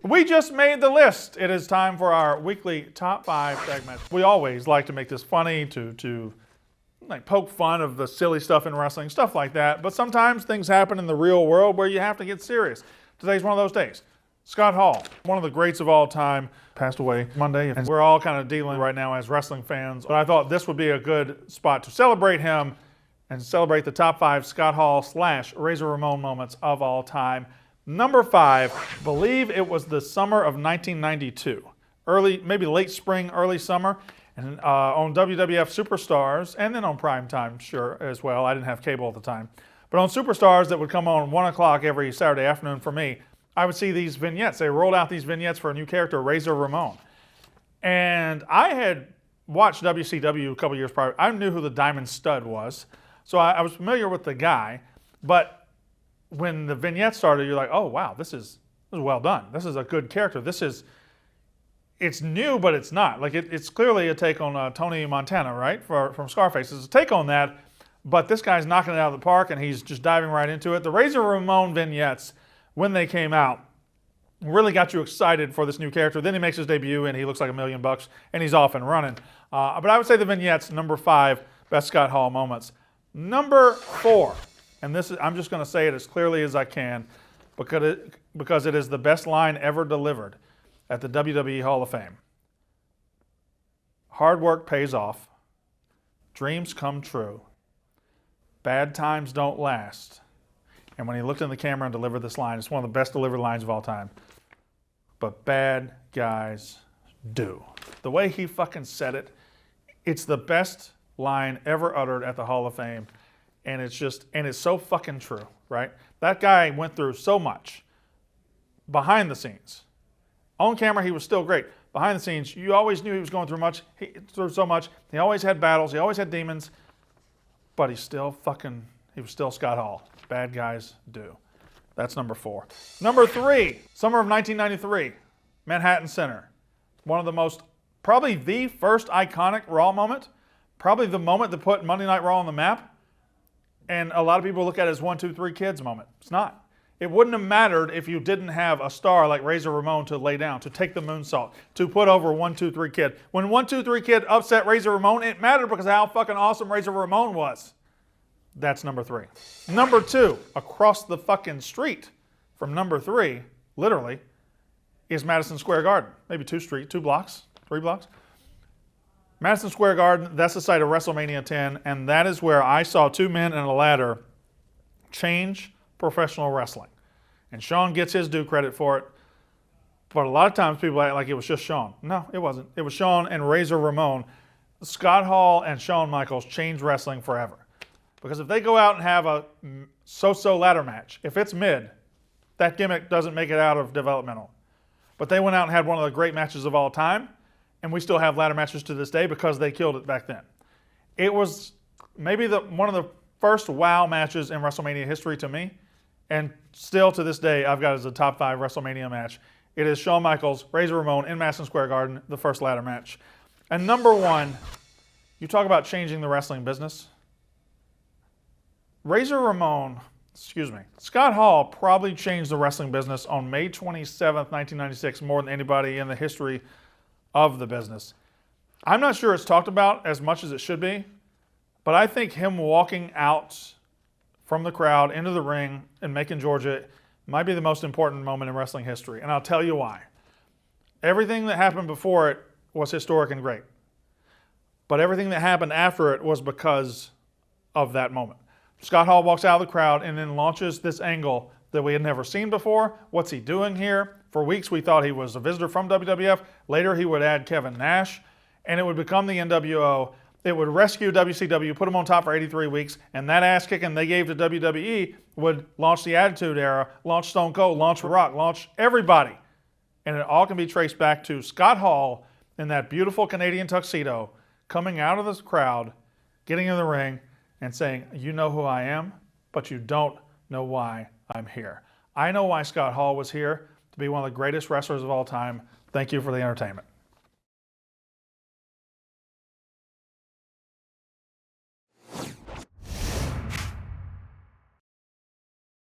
We just made the list. It is time for our weekly top 5 segment. We always like to make this funny, to like poke fun of the silly stuff in wrestling, stuff like that. But sometimes things happen in the real world where you have to get serious. Today's one of those days. Scott Hall, one of the greats of all time, passed away Monday. And we're all kind of dealing right now as wrestling fans. But I thought this would be a good spot to celebrate him and celebrate the top 5 Scott Hall / Razor Ramon moments of all time. Number 5, believe it was the summer of 1992. Maybe late spring, early summer. And on WWF Superstars, and then on Primetime, sure, as well. I didn't have cable at the time. But on Superstars that would come on 1 o'clock every Saturday afternoon for me, I would see these vignettes. They rolled out these vignettes for a new character, Razor Ramon. And I had watched WCW a couple years prior. I knew who the Diamond Stud was. So I was familiar with the guy. But when the vignette started, you're like, oh, wow, this is well done. This is a good character. It's new, but it's not. Like it's clearly a take on Tony Montana, right, from Scarface. It's a take on that, but this guy's knocking it out of the park, and he's just diving right into it. The Razor Ramon vignettes, when they came out, really got you excited for this new character. Then he makes his debut, and he looks like $1 million, and he's off and running. But I would say the vignettes, number 5, best Scott Hall moments. Number 4. And this is, I'm just going to say it as clearly as I can because it is the best line ever delivered at the WWE Hall of Fame. Hard work pays off. Dreams come true. Bad times don't last. And when he looked in the camera and delivered this line, it's one of the best delivered lines of all time. But bad guys do. The way he fucking said it, it's the best line ever uttered at the Hall of Fame. And it's so fucking true, right? That guy went through so much behind the scenes. On camera, he was still great. Behind the scenes, you always knew he was going through so much. He always had battles. He always had demons. But he was still Scott Hall. Bad guys do. That's number 4. Number 3, summer of 1993, Manhattan Center. One of the most, probably the first iconic Raw moment. Probably the moment that put Monday Night Raw on the map. And a lot of people look at it as 1, 2, 3 Kids moment. It's not. It wouldn't have mattered if you didn't have a star like Razor Ramon to lay down, to take the moonsault, to put over 1, 2, 3 Kid. When 1, 2, 3 Kid upset Razor Ramon, it mattered because of how fucking awesome Razor Ramon was. That's number 3. Number 2, across the fucking street from number 3, literally, is Madison Square Garden. Maybe 2 blocks, 3 blocks. Madison Square Garden, that's the site of WrestleMania 10, and that is where I saw 2 men and a ladder change professional wrestling. And Shawn gets his due credit for it, but a lot of times people act like it was just Shawn. No, it wasn't. It was Shawn and Razor Ramon. Scott Hall and Shawn Michaels changed wrestling forever. Because if they go out and have a so-so ladder match, if it's mid, that gimmick doesn't make it out of developmental. But they went out and had one of the great matches of all time, and we still have ladder matches to this day because they killed it back then. It was maybe one of the first wow matches in WrestleMania history to me, and still to this day I've got it as a top 5 WrestleMania match. It is Shawn Michaels, Razor Ramon in Madison Square Garden, the first ladder match. And number 1, you talk about changing the wrestling business. Scott Hall probably changed the wrestling business on May 27th, 1996 more than anybody in the history of the business. I'm not sure it's talked about as much as it should be, but I think him walking out from the crowd into the ring in Macon, Georgia might be the most important moment in wrestling history, and I'll tell you why. Everything that happened before it was historic and great, but everything that happened after it was because of that moment. Scott Hall walks out of the crowd and then launches this angle that we had never seen before. What's he doing here? For weeks we thought he was a visitor from WWF. Later he would add Kevin Nash, and it would become the NWO. It would rescue WCW, put them on top for 83 weeks, and that ass kicking they gave to WWE would launch the Attitude Era, launch Stone Cold, launch Rock, launch everybody. And it all can be traced back to Scott Hall in that beautiful Canadian tuxedo, coming out of this crowd, getting in the ring, and saying, you know who I am, but you don't know why I'm here. I know why Scott Hall was here, to be one of the greatest wrestlers of all time. Thank you for the entertainment.